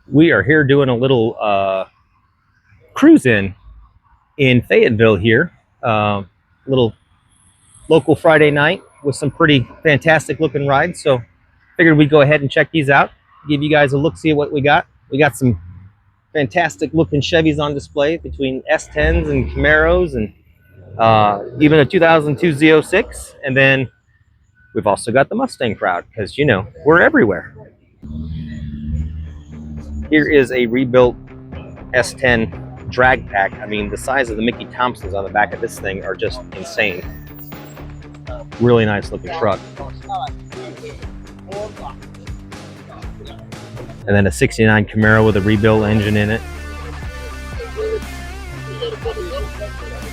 We are here doing a little cruise in Fayetteville here. Little local Friday night with some pretty fantastic looking rides. So figured we'd go ahead and check these out, give you guys a look, see what we got. We got some fantastic looking Chevys on display between S10s and Camaros and even a 2002 Z06. And then we've also got the Mustang crowd because, we're everywhere. Here is a rebuilt S10 drag pack. I mean, the size of the Mickey Thompsons on the back of this thing are just insane. Really nice looking truck. And then a 69 Camaro with a rebuilt engine in it.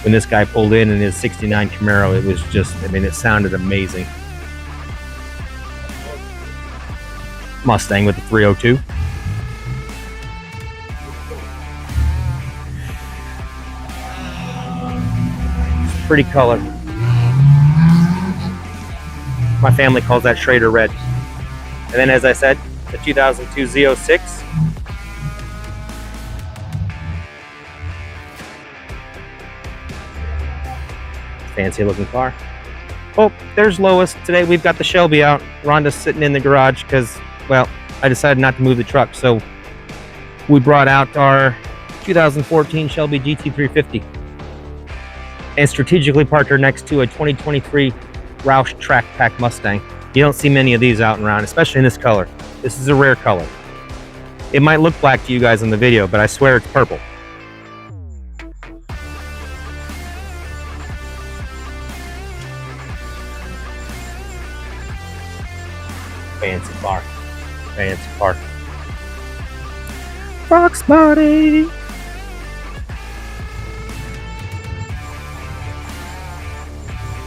When this guy pulled in his 69 Camaro, it was just, it sounded amazing. Mustang with the 302. Pretty color. My family calls that Schrader red. And then, as I said, the 2002 Z06. Fancy looking car. Oh, there's Lois. Today we've got the Shelby out. Rhonda's sitting in the garage because, well, I decided not to move the truck. So we brought out our 2014 Shelby GT350 and strategically parked her next to a 2023 Roush Track Pack Mustang. You don't see many of these out and around, especially in this color. This is a rare color. It might look black to you guys in the video, but I swear it's purple. Fancy car. Fancy car. Fox body.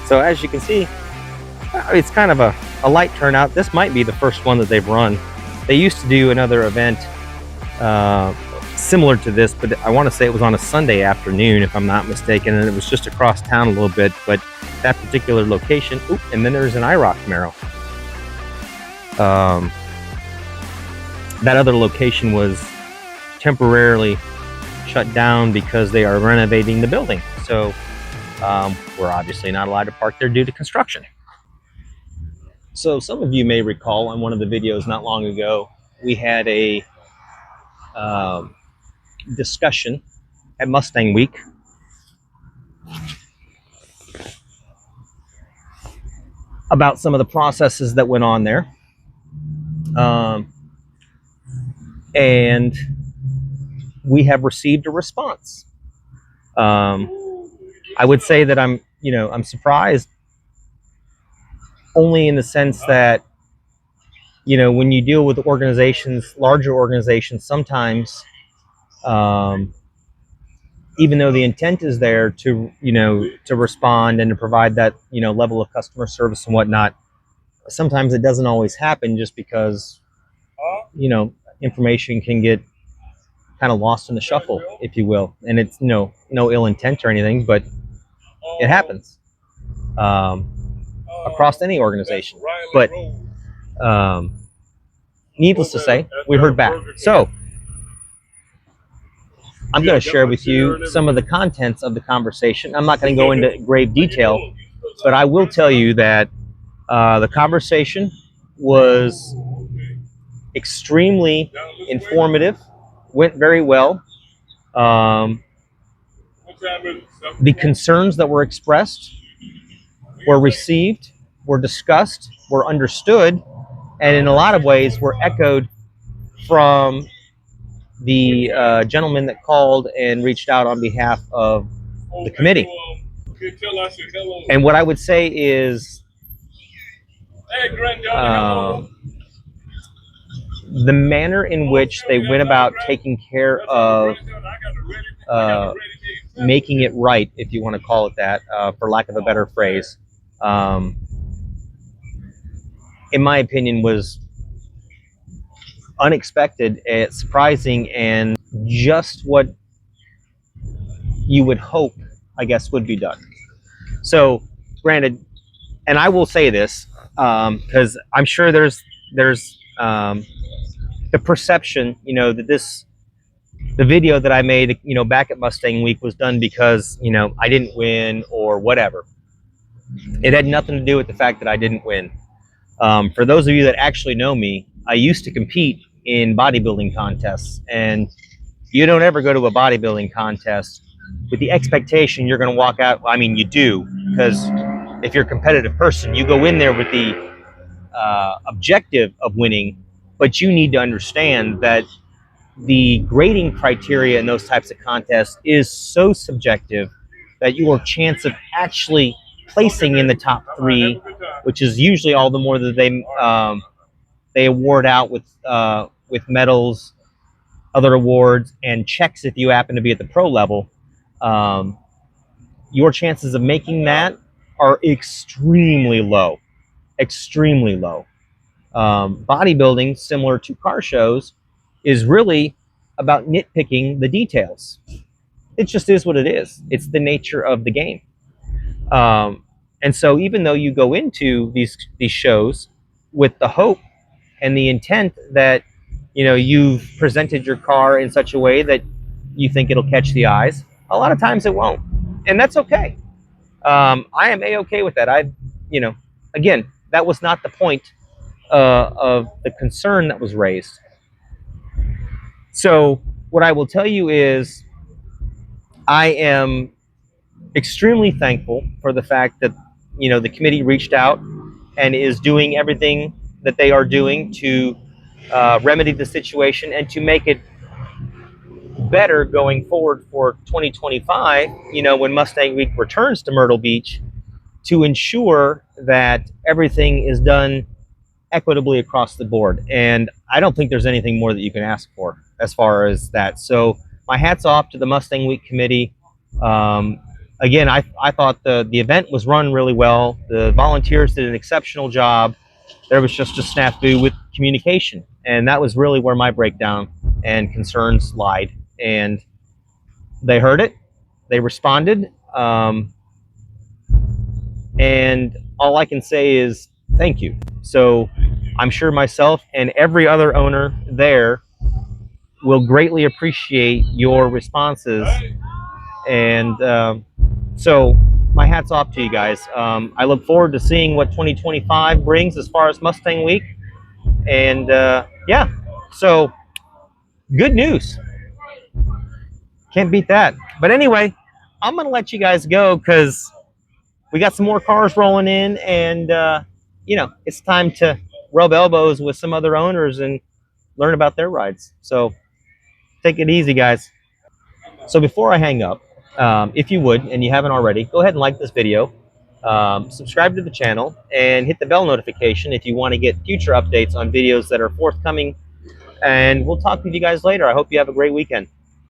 So as you can see, it's kind of a light turnout. This might be the first one that they've run. They used to do another event similar to this, but I want to say it was on a Sunday afternoon, if I'm not mistaken, and it was just across town a little bit. But that particular location, and then there's an IROC Camaro. That other location was temporarily shut down because they are renovating the building. So we're obviously not allowed to park there due to construction. So some of you may recall on one of the videos not long ago, we had a discussion at Mustang Week about some of the processes that went on there. And we have received a response. I would say that I'm surprised only in the sense that, when you deal with organizations, larger organizations, sometimes, even though the intent is there to respond and to provide that, level of customer service and whatnot, sometimes it doesn't always happen just because, information can get kind of lost in the shuffle, if you will. And it's no ill intent or anything, but it happens across any organization. But needless to say, we heard back. So I'm going to share with you some of the contents of the conversation. I'm not going to go into grave detail, but I will tell you that the conversation was extremely informative, went very well. The concerns that were expressed were received, were discussed, were understood, and in a lot of ways were echoed from the gentleman that called and reached out on behalf of the committee. And what I would say is the manner in which they went about taking care of making it right, if you want to call it that, for lack of a better phrase, in my opinion, was unexpected, surprising, and just what you would hope, I guess, would be done. So, granted, and I will say this, because I'm sure there's the perception, that the video that I made, back at Mustang Week was done because, I didn't win or whatever. It had nothing to do with the fact that I didn't win. For those of you that actually know me, I used to compete in bodybuilding contests, and you don't ever go to a bodybuilding contest with the expectation you're going to walk out. I mean, you do, because if you're a competitive person, you go in there with the objective of winning, but you need to understand that the grading criteria in those types of contests is so subjective that your chance of actually placing in the top three, which is usually all the more that they award out with medals, other awards, and checks if you happen to be at the pro level, um, your chances of making that are extremely low, extremely low. Bodybuilding, similar to car shows, is really about nitpicking the details. It just is what it is. It's the nature of the game. And so, even though you go into these shows with the hope and the intent that you've presented your car in such a way that you think it'll catch the eyes, a lot of times it won't, and that's okay. I am a-okay with that. Again, that was not the point of the concern that was raised. So what I will tell you is I am extremely thankful for the fact that the committee reached out and is doing everything that they are doing to remedy the situation and to make it better going forward for 2025, when Mustang Week returns to Myrtle Beach, to ensure that everything is done equitably across the board. And I don't think there's anything more that you can ask for as far as that. So my hat's off to the Mustang Week committee. Again, I thought the event was run really well. The volunteers did an exceptional job. There was just a snafu with communication, and that was really where my breakdown and concerns lied. And they heard it, they responded, and all I can say is thank you. So I'm sure myself and every other owner there will greatly appreciate your responses. And so my hat's off to you guys. I look forward to seeing what 2025 brings as far as Mustang Week. And yeah, so good news. Can't beat that. But anyway, I'm going to let you guys go because we got some more cars rolling in, and it's time to rub elbows with some other owners and learn about their rides. So take it easy, guys. So before I hang up, if you would, and you haven't already, go ahead and like this video, subscribe to the channel, and hit the bell notification if you want to get future updates on videos that are forthcoming. And we'll talk with you guys later. I hope you have a great weekend.